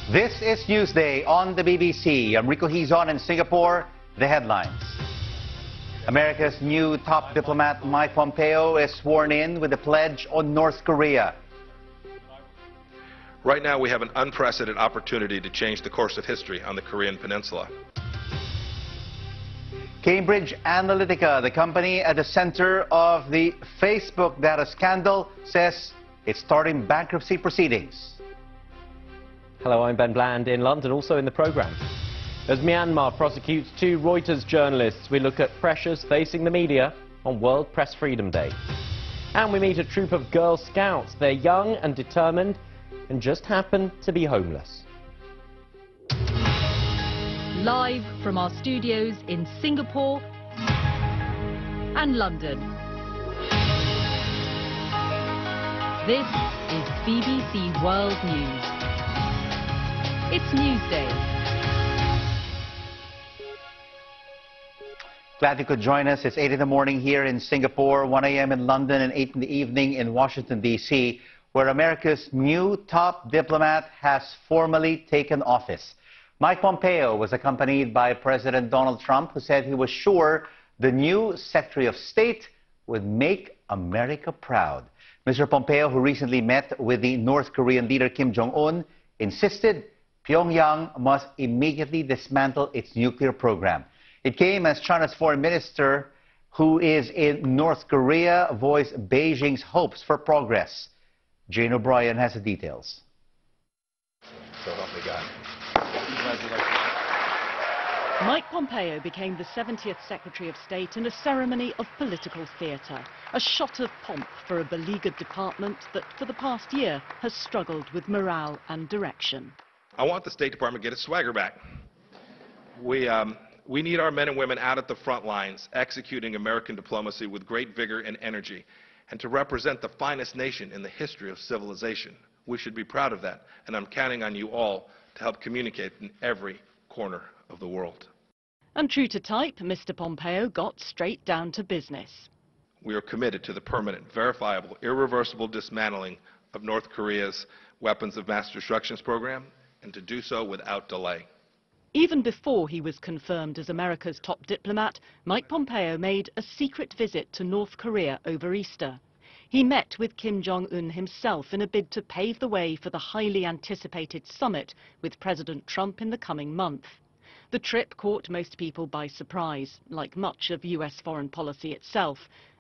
This is Newsday on the BBC. I'm Rico Hizon in Singapore. The headlines. America's new top diplomat Mike Pompeo is sworn in with a pledge on North Korea. Right now we have an unprecedented opportunity to change the course of history on the Korean Peninsula. Cambridge Analytica, the company at the center of the Facebook data scandal, says it's starting bankruptcy proceedings. Hello, I'm Ben Bland in London, also in the programme. As Myanmar prosecutes 2 Reuters journalists, we look at pressures facing the media on World Press Freedom Day. And we meet a troop of Girl Scouts. They're young and determined and just happen to be homeless. Live from our studios in Singapore and London. This is BBC World News. It's Newsday. Glad you could join us. It's 8 in the morning here in Singapore, 1 a.m. in London, and 8 in the evening in Washington, D.C., where America's new top diplomat has formally taken office. Mike Pompeo was accompanied by President Donald Trump, who said he was sure the new Secretary of State would make America proud. Mr. Pompeo, who recently met with the North Korean leader Kim Jong-un, insisted Pyongyang must immediately dismantle its nuclear program. It came as China's foreign minister, who is in North Korea, voiced Beijing's hopes for progress. Jane O'Brien has the details. So help me God. Mike Pompeo became the 70th Secretary of State in a ceremony of political theatre, a shot of pomp for a beleaguered department that for the past year has struggled with morale and direction. I want the State Department to get its swagger back. We need our men and women out at the front lines, executing American diplomacy with great vigor and energy, and to represent the finest nation in the history of civilization. We should be proud of that, and I'm counting on you all to help communicate in every corner of the world. And true to type, Mr. Pompeo got straight down to business. We are committed to the permanent, verifiable, irreversible dismantling of North Korea's weapons of mass destruction program, and to do so without delay. Even before he was confirmed as America's top diplomat, Mike Pompeo made a secret visit to North Korea over Easter. He met with Kim Jong-un himself in a bid to pave the way for the highly anticipated summit with President Trump in the coming month. The trip caught most people by surprise, like much of US foreign policy itself,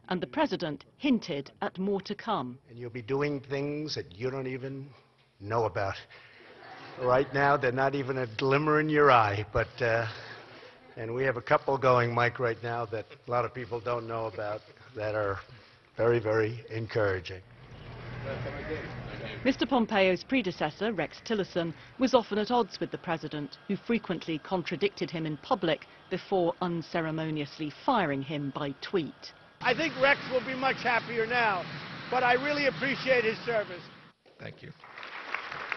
and the president hinted at more to come. And you'll be doing things that you don't even know about. Right now, they're not even a glimmer in your eye, but and we have a couple going, Mike, right now that a lot of people don't know about that are very, very encouraging. Mr. Pompeo's predecessor, Rex Tillerson, was often at odds with the president, who frequently contradicted him in public before unceremoniously firing him by tweet. I think Rex will be much happier now, but I really appreciate his service. Thank you.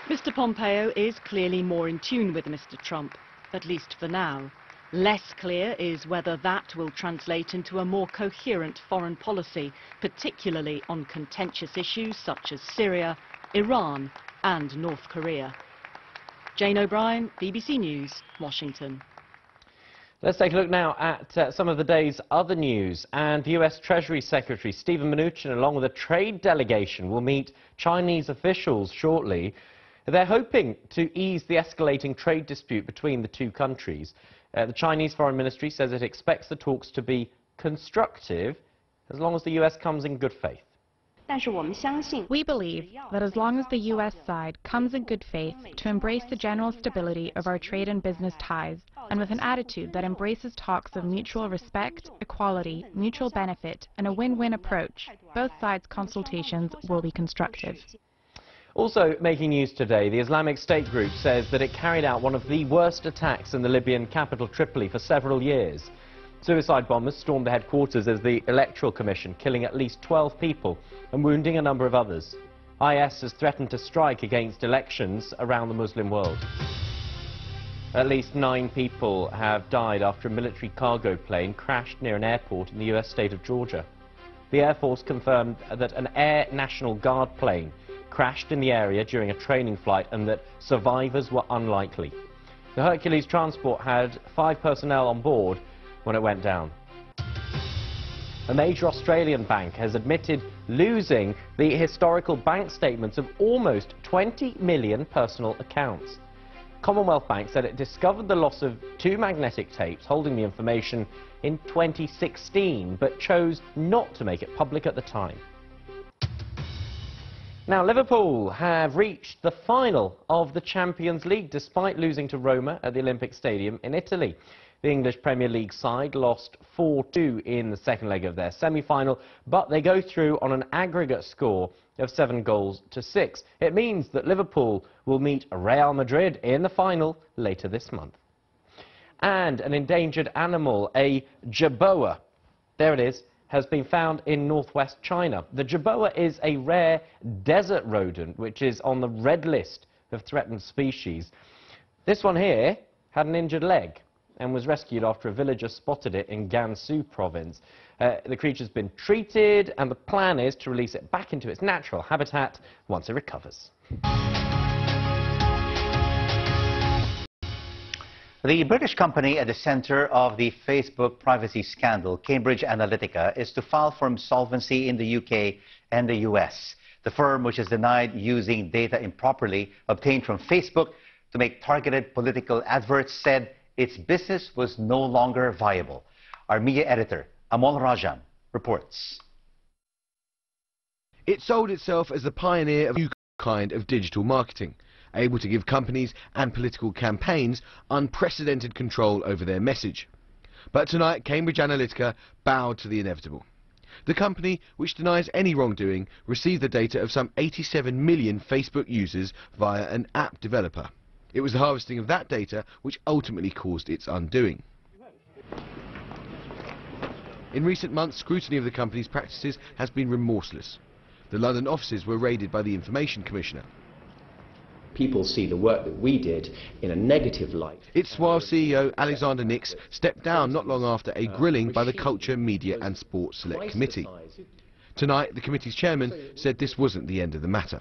Mr. Pompeo is clearly more in tune with Mr. Trump, at least for now. Less clear is whether that will translate into a more coherent foreign policy, particularly on contentious issues such as Syria, Iran and North Korea. Jane O'Brien, BBC News, Washington. Let's take a look now at some of the day's other news. And US Treasury Secretary Steven Mnuchin, along with a trade delegation, will meet Chinese officials shortly. They're hoping to ease the escalating trade dispute between the two countries. The Chinese Foreign Ministry says it expects the talks to be constructive as long as the US comes in good faith. We believe that as long as the U.S. side comes in good faith to embrace the general stability of our trade and business ties, and with an attitude that embraces talks of mutual respect, equality, mutual benefit, and a win-win approach, both sides' consultations will be constructive. Also making news today, the Islamic State group says that it carried out one of the worst attacks in the Libyan capital Tripoli for several years. Suicide bombers stormed the headquarters of the Electoral Commission, killing at least 12 people and wounding a number of others. IS has threatened to strike against elections around the Muslim world. At least 9 people have died after a military cargo plane crashed near an airport in the US state of Georgia. The Air Force confirmed that an Air National Guard plane crashed in the area during a training flight and that survivors were unlikely. The Hercules transport had 5 personnel on board when it went down. A major Australian bank has admitted losing the historical bank statements of almost 20 million personal accounts. Commonwealth Bank said it discovered the loss of 2 magnetic tapes holding the information in 2016, but chose not to make it public at the time. Now, Liverpool have reached the final of the Champions League despite losing to Roma at the Olympic Stadium in Italy. The English Premier League side lost 4-2 in the second leg of their semi-final, but they go through on an aggregate score of 7-6. It means that Liverpool will meet Real Madrid in the final later this month. And an endangered animal, a jerboa, there it is, has been found in northwest China. The jerboa is a rare desert rodent which is on the red list of threatened species. This one here had an injured leg and was rescued after a villager spotted it in Gansu province. The creature's been treated and the plan is to release it back into its natural habitat once it recovers. The British company at the center of the Facebook privacy scandal, Cambridge Analytica, is to file for insolvency in the UK and the US. The firm, which has denied using data improperly obtained from Facebook to make targeted political adverts, said its business was no longer viable. Our media editor, Amol Rajan, reports. It sold itself as the pioneer of a new kind of digital marketing, able to give companies and political campaigns unprecedented control over their message. But tonight, Cambridge Analytica bowed to the inevitable. The company, which denies any wrongdoing, received the data of some 87 million Facebook users via an app developer. It was the harvesting of that data which ultimately caused its undoing. In recent months, scrutiny of the company's practices has been remorseless. The London offices were raided by the Information Commissioner. People see the work that we did in a negative light. Its Suave CEO Alexander Nix stepped down not long after a grilling by the Culture, Media and Sport Select Committee. Tonight, the committee's chairman said this wasn't the end of the matter.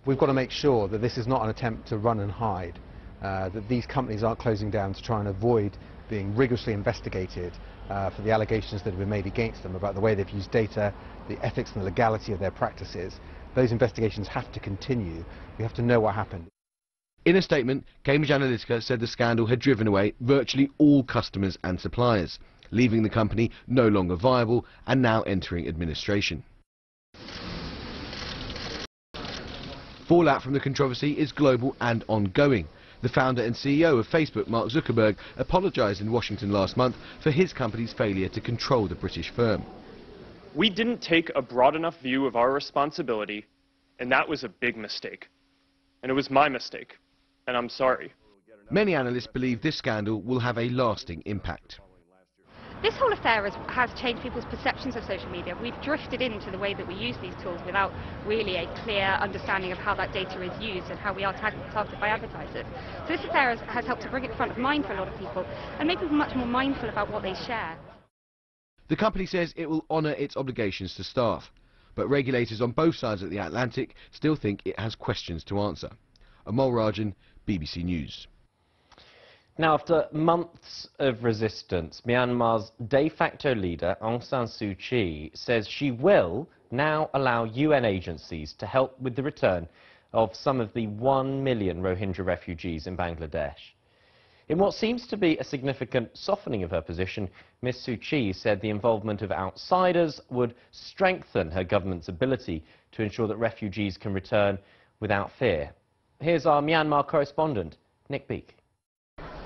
We've got to make sure that this is not an attempt to run and hide, that these companies aren't closing down to try and avoid being rigorously investigated for the allegations that have been made against them about the way they've used data, the ethics and the legality of their practices. Those investigations have to continue. We have to know what happened. In a statement, Cambridge Analytica said the scandal had driven away virtually all customers and suppliers, leaving the company no longer viable and now entering administration. Fallout from the controversy is global and ongoing. The founder and CEO of Facebook, Mark Zuckerberg, apologised in Washington last month for his company's failure to control the British firm. We didn't take a broad enough view of our responsibility, and that was a big mistake. And it was my mistake, and I'm sorry. Many analysts believe this scandal will have a lasting impact. This whole affair has changed people's perceptions of social media. We've drifted into the way that we use these tools without really a clear understanding of how that data is used and how we are targeted by advertisers. So this affair has helped to bring it front of mind for a lot of people and make people much more mindful about what they share. The company says it will honour its obligations to staff, but regulators on both sides of the Atlantic still think it has questions to answer. Amol Rajan, BBC News. Now, after months of resistance, Myanmar's de facto leader, Aung San Suu Kyi, says she will now allow UN agencies to help with the return of some of the 1 million Rohingya refugees in Bangladesh. In what seems to be a significant softening of her position, Ms Suu Kyi said the involvement of outsiders would strengthen her government's ability to ensure that refugees can return without fear. Here's our Myanmar correspondent, Nick Beak.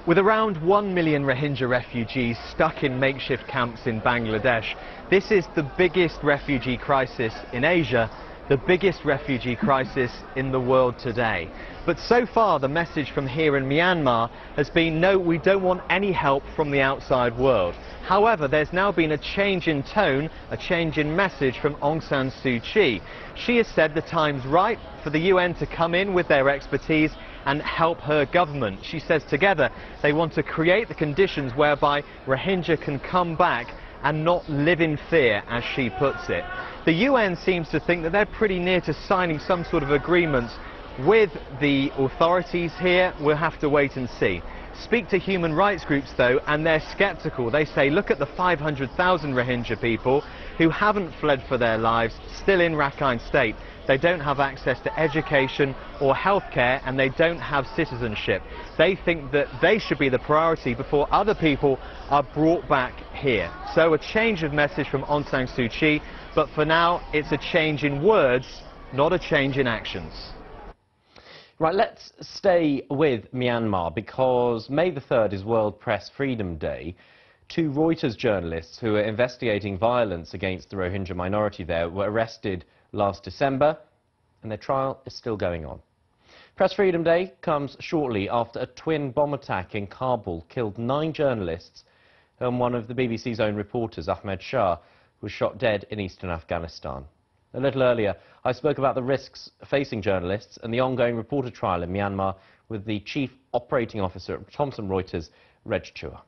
With around 1 million Rohingya refugees stuck in makeshift camps in Bangladesh, this is the biggest refugee crisis in Asia, the biggest refugee crisis in the world today. But so far, the message from here in Myanmar has been, no, we don't want any help from the outside world. However, there's now been a change in tone, a change in message from Aung San Suu Kyi. She has said the time's right for the UN to come in with their expertise and help her government. She says together they want to create the conditions whereby Rohingya can come back and not live in fear, as she puts it. The UN seems to think that they're pretty near to signing some sort of agreement with the authorities here. We'll have to wait and see. Speak to human rights groups, though, and they're sceptical. They say, look at the 500,000 Rohingya people who haven't fled for their lives, still in Rakhine State. They don't have access to education or healthcare, and they don't have citizenship. They think that they should be the priority before other people are brought back here. So a change of message from Aung San Suu Kyi, but for now it's a change in words, not a change in actions. Right, let's stay with Myanmar, because May the 3rd is World Press Freedom Day. Two Reuters journalists who are investigating violence against the Rohingya minority there were arrested last December, and their trial is still going on. Press Freedom Day comes shortly after a twin bomb attack in Kabul killed 9 journalists, and one of the BBC's own reporters, Ahmed Shah, was shot dead in eastern Afghanistan. A little earlier, I spoke about the risks facing journalists and the ongoing reporter trial in Myanmar with the Chief Operating Officer at Thomson Reuters, Reg Chua.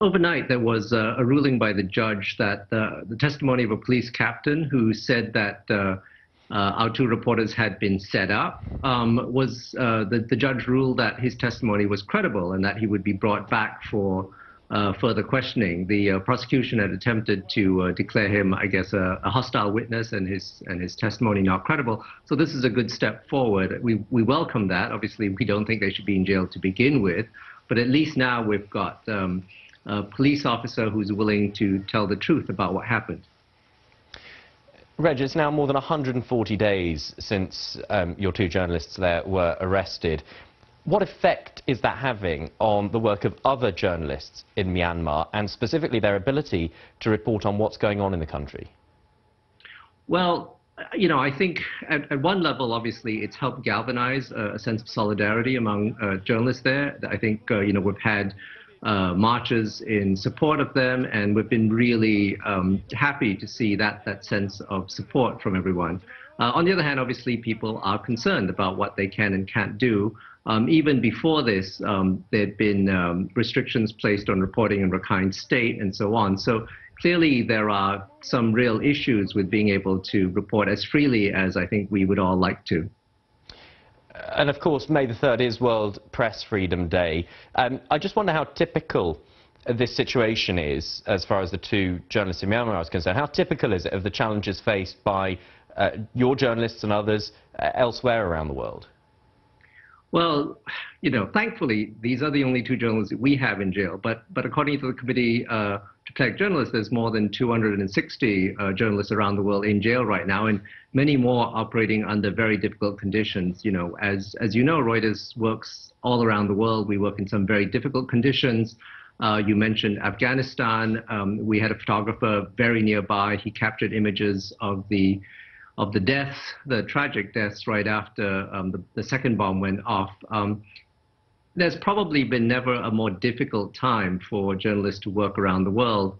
Overnight, there was a ruling by the judge that the testimony of a police captain who said that our 2 reporters had been set up, the judge ruled that his testimony was credible and that he would be brought back for further questioning. The prosecution had attempted to declare him, I guess, a hostile witness and his testimony not credible. So this is a good step forward. We welcome that. Obviously, we don't think they should be in jail to begin with, but at least now we've got a police officer who's willing to tell the truth about what happened. Reg, it's now more than 140 days since your 2 journalists there were arrested. What effect is that having on the work of other journalists in Myanmar, and specifically their ability to report on what's going on in the country? Well, you know, I think at one level, obviously, it's helped galvanize a sense of solidarity among journalists there. I think, you know, we've had marches in support of them, and we've been really happy to see that sense of support from everyone. On the other hand, obviously, people are concerned about what they can and can't do. Even before this, there had been restrictions placed on reporting in Rakhine State and so on. So clearly there are some real issues with being able to report as freely as I think we would all like to. And of course, May the 3rd is World Press Freedom Day. I just wonder how typical this situation is, as far as the 2 journalists in Myanmar are concerned. How typical is it of the challenges faced by your journalists and others elsewhere around the world? Well, you know, thankfully, these are the only 2 journalists that we have in jail. But according to the Committee to Protect Journalists, there's more than 260 journalists around the world in jail right now, and many more operating under very difficult conditions. You know, as you know, Reuters works all around the world. We work in some very difficult conditions. You mentioned Afghanistan. We had a photographer very nearby. He captured images of the deaths, the tragic deaths right after the second bomb went off. There's probably been never a more difficult time for journalists to work around the world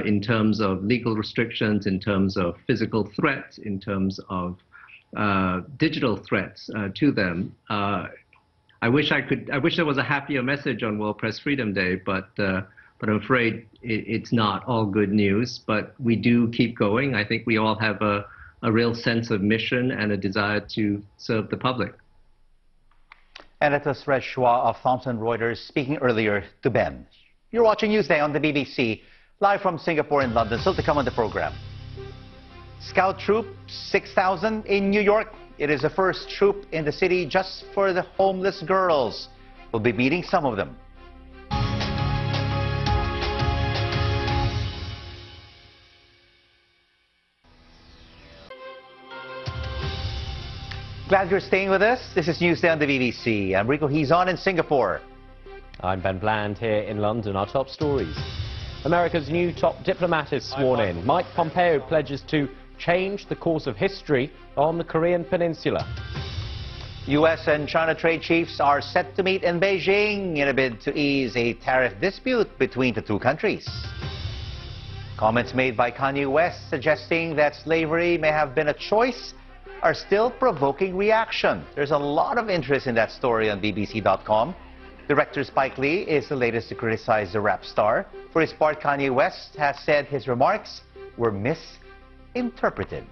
in terms of legal restrictions, in terms of physical threats, in terms of digital threats to them. I wish there was a happier message on World Press Freedom Day, but I'm afraid it's not all good news. But we do keep going. I think we all have a real sense of mission and a desire to serve the public. And it was Reg Chua of Thomson Reuters speaking earlier to Ben. You're watching Newsday on the BBC, live from Singapore and London. Still to come on the program. Scout Troop 6,000 in New York. It is the first troop in the city just for the homeless girls. We'll be meeting some of them. Glad you're staying with us. This is Newsday on the BBC. I'm Rico Hizon in Singapore. I'm Ben Bland here in London. Our top stories. America's new top diplomat is sworn in. Mike Pompeo pledges to change the course of history on the Korean Peninsula. U.S. and China trade chiefs are set to meet in Beijing in a bid to ease a tariff dispute between the 2 countries. Comments made by Kanye West suggesting that slavery may have been a choice are still provoking reaction. There's a lot of interest in that story on BBC.com. Director Spike Lee is the latest to criticize the rap star. For his part, Kanye West has said his remarks were misinterpreted.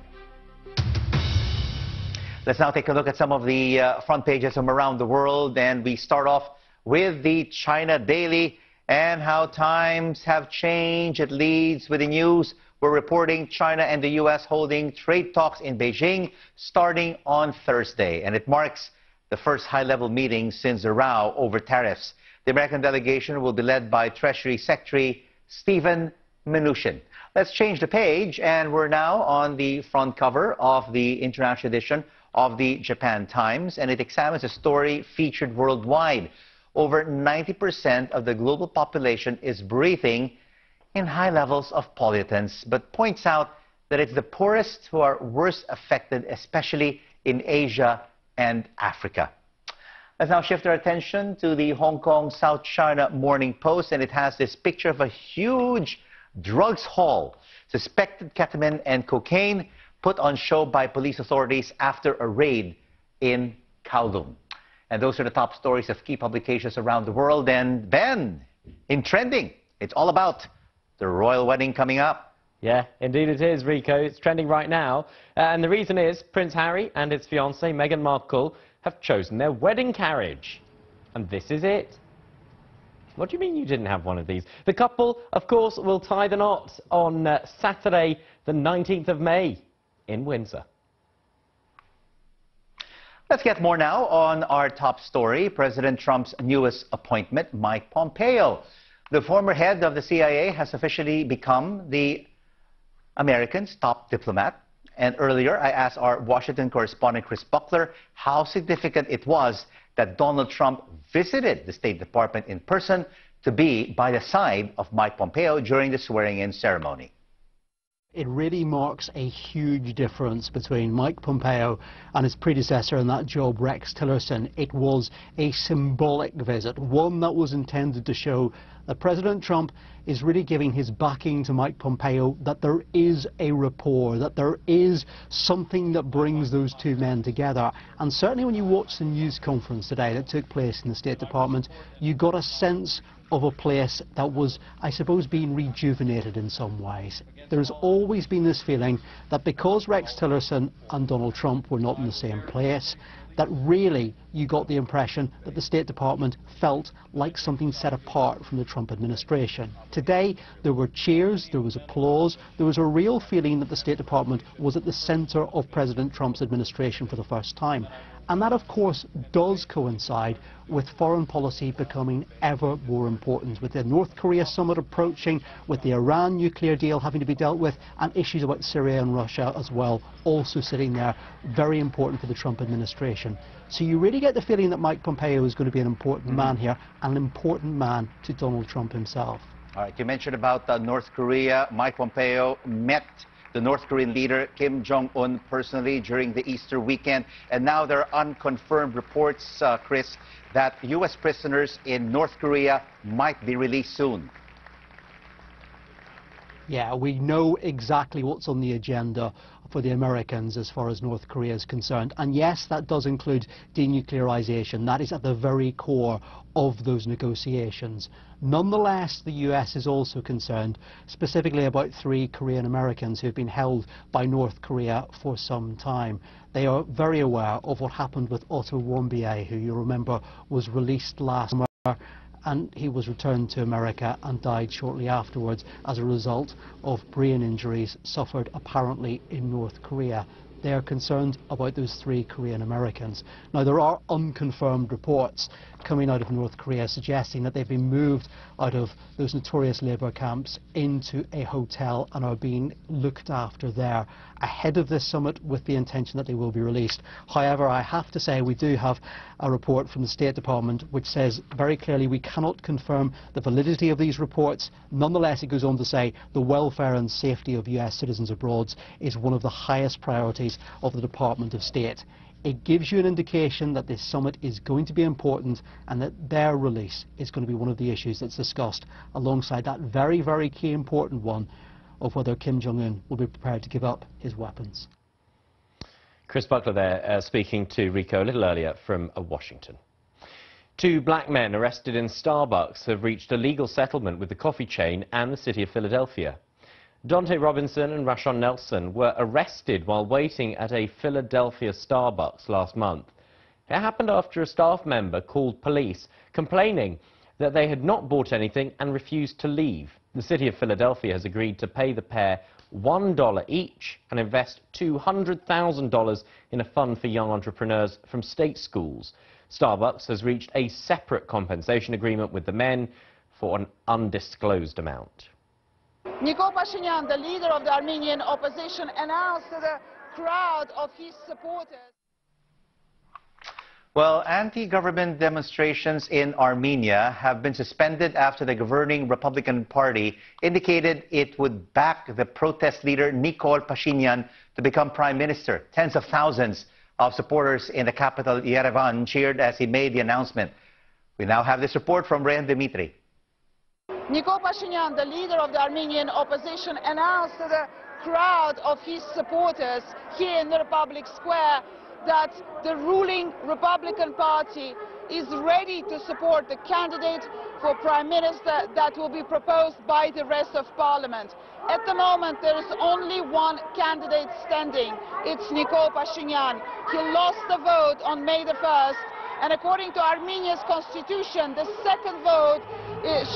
Let's now take a look at some of the front pages from around the world, and we start off with the China Daily and how times have changed. It leads with the news. We're reporting China and the U.S. holding trade talks in Beijing starting on Thursday, and it marks the first high-level meeting since the row over tariffs. The American delegation will be led by Treasury Secretary Steven Mnuchin. Let's change the page, and we're now on the front cover of the international edition of the Japan Times, and it examines a story featured worldwide. Over 90% of the global population is breathing in high levels of pollutants, but points out that it's the poorest who are worst affected, especially in Asia and Africa. Let's now shift our attention to the Hong Kong South China Morning Post, and it has this picture of a huge drugs haul. Suspected ketamine and cocaine put on show by police authorities after a raid in Kowloon. And those are the top stories of key publications around the world. And Ben, in trending, it's all about the royal wedding coming up. Yeah, indeed it is, Rico. It's trending right now. And the reason is Prince Harry and his fiancée, Meghan Markle, have chosen their wedding carriage. And this is it. What do you mean you didn't have one of these? The couple, of course, will tie the knot on Saturday, the 19th of May in Windsor. Let's get more now on our top story. President Trump's newest appointment, Mike Pompeo. The former head of the CIA has officially become the American's top diplomat. And earlier, I asked our Washington correspondent Chris Buckler how significant it was that Donald Trump visited the State Department in person to be by the side of Mike Pompeo during the swearing-in ceremony. It really marks a huge difference between Mike Pompeo and his predecessor in that job, Rex Tillerson. It was a symbolic visit, one that was intended to show that President Trump is really giving his backing to Mike Pompeo, that there is a rapport, that there is something that brings those two men together. And certainly when you watch the news conference today that took place in the State Department, you got a sense of a place that was, I suppose, being rejuvenated in some ways. There's always been this feeling that because Rex Tillerson and Donald Trump were not in the same place, that really you got the impression that the State Department felt like something set apart from the Trump administration. Today, there were cheers, there was applause, there was a real feeling that the State Department was at the center of President Trump's administration for the first time. And that, of course, does coincide with foreign policy becoming ever more important, with the North Korea summit approaching, with the Iran nuclear deal having to be dealt with, and issues about Syria and Russia as well, also sitting there, very important for the Trump administration. So you really get the feeling that Mike Pompeo is going to be an important man here, and an important man to Donald Trump himself. All right, you mentioned about North Korea. Mike Pompeo met the North Korean leader Kim Jong-un personally during the Easter weekend. And now there are unconfirmed reports, Chris, that U.S. prisoners in North Korea might be released soon. Yeah, we know exactly what's on the agenda for the Americans as far as North Korea is concerned. And yes, that does include denuclearization. That is at the very core of those negotiations. Nonetheless, the US is also concerned specifically about 3 Korean Americans who have been held by North Korea for some time. They are very aware of what happened with Otto Warmbier, who you remember was released last summer, and he was returned to America and died shortly afterwards as a result of brain injuries suffered apparently in North Korea. They are concerned about those 3 Korean Americans. Now, there are unconfirmed reports coming out of North Korea suggesting that they've been moved out of those notorious labour camps into a hotel and are being looked after there ahead of this summit with the intention that they will be released. However, I have to say we do have a report from the State Department which says very clearly we cannot confirm the validity of these reports. Nonetheless, it goes on to say the welfare and safety of US citizens abroad is one of the highest priorities of the Department of State. It gives you an indication that this summit is going to be important and that their release is going to be one of the issues that's discussed alongside that very, very key important one of whether Kim Jong-un will be prepared to give up his weapons. Chris Buckler there speaking to Rico a little earlier from Washington. Two black men arrested in Starbucks have reached a legal settlement with the coffee chain and the city of Philadelphia. Dante Robinson and Rashawn Nelson were arrested while waiting at a Philadelphia Starbucks last month. It happened after a staff member called police complaining that they had not bought anything and refused to leave. The city of Philadelphia has agreed to pay the pair $1 each and invest $200,000 in a fund for young entrepreneurs from state schools. Starbucks has reached a separate compensation agreement with the men for an undisclosed amount. Nikol Pashinyan, the leader of the Armenian opposition, announced to the crowd of his supporters. Well, anti-government demonstrations in Armenia have been suspended after the governing Republican Party indicated it would back the protest leader Nikol Pashinyan to become prime minister. Tens of thousands of supporters in the capital, Yerevan, cheered as he made the announcement. We now have this report from Rehan Dimitri. Nikol Pashinyan, the leader of the Armenian opposition, announced to the crowd of his supporters here in the Republic Square that the ruling Republican Party is ready to support the candidate for Prime Minister that will be proposed by the rest of Parliament. At the moment, there is only one candidate standing. It's Nikol Pashinyan. He lost the vote on May the 1st, and according to Armenia's constitution, the second vote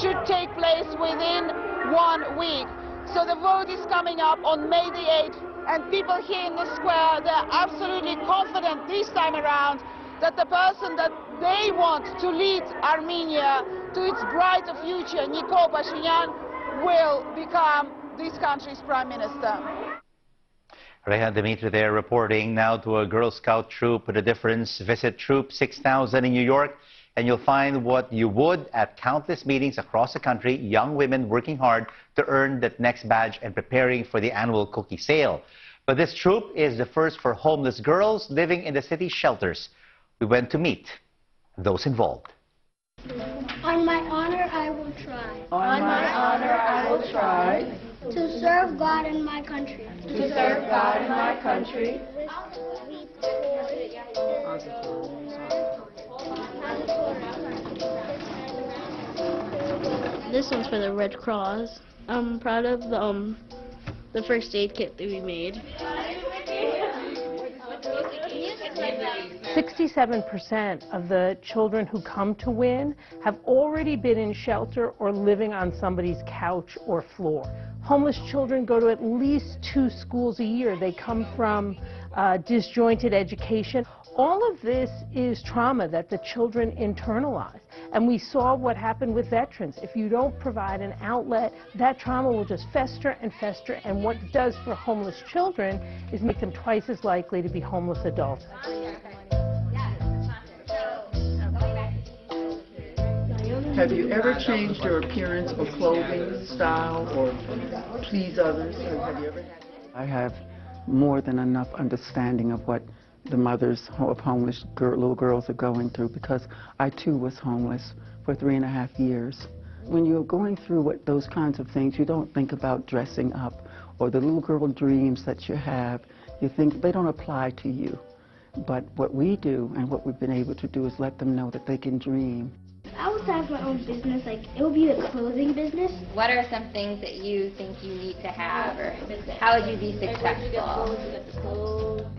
should take place within 1 week. So the vote is coming up on May the 8th. And people here in the square, they're absolutely confident this time around that the person that they want to lead Armenia to its brighter future, Nikol Pashinyan, will become this country's prime minister. Rehan Dimitri there reporting now to a Girl Scout troop with a difference. Visit Troop 6000 in New York, and you'll find what you would at countless meetings across the country, young women working hard to earn that next badge and preparing for the annual cookie sale. But this troop is the first for homeless girls living in the city's shelters. We went to meet those involved. On my honor, I will try. On my honor, I will try. To serve God and my country. To serve God and my country. This one's for the Red Cross. I'm proud of the first aid kit that we made. 67% of the children who come to WIN have already been in shelter or living on somebody's couch or floor. Homeless children go to at least 2 schools a year. They come from disjointed education. All of this is trauma that the children internalize. And we saw what happened with veterans. If you don't provide an outlet, that trauma will just fester and fester. And what it does for homeless children is make them twice as likely to be homeless adults. Have you ever changed your appearance or clothing style or please others? Or have you ever had? I have more than enough understanding of what the mothers of homeless little girls are going through, because I too was homeless for 3.5 years. When you're going through those kinds of things, you don't think about dressing up or the little girl dreams that you have. You think they don't apply to you. But what we do and what we've been able to do is let them know that they can dream. I would have my own business, like it would be a clothing business. What are some things that you think you need to have, or how would you be successful?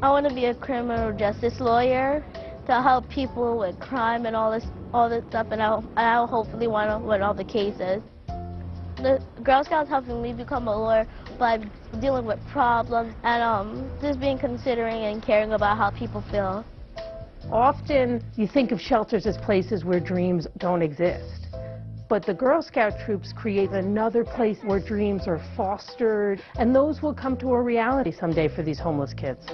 I want to be a criminal justice lawyer to help people with crime and all this stuff, and I'll hopefully want to win all the cases. The Girl Scouts helping me become a lawyer by dealing with problems and just being considering and caring about how people feel. Often you think of shelters as places where dreams don't exist. But the Girl Scout troops create another place where dreams are fostered, and those will come to a reality someday for these homeless kids.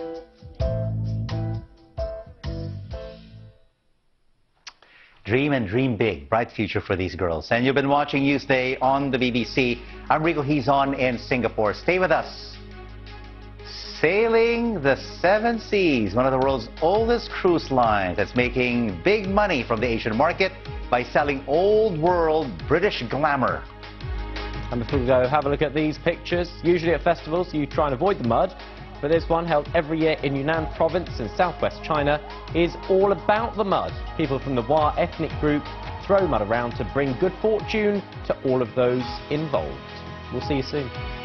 Dream and dream big. Bright future for these girls. And you've been watching Newsday on the BBC. I'm Rico Hizon in Singapore. Stay with us. Sailing the 7 Seas, one of the world's oldest cruise lines that's making big money from the Asian market by selling old world British glamour. And before we go, have a look at these pictures. Usually at festivals, you try and avoid the mud. But this one, held every year in Yunnan province in southwest China, is all about the mud. People from the Wa ethnic group throw mud around to bring good fortune to all of those involved. We'll see you soon.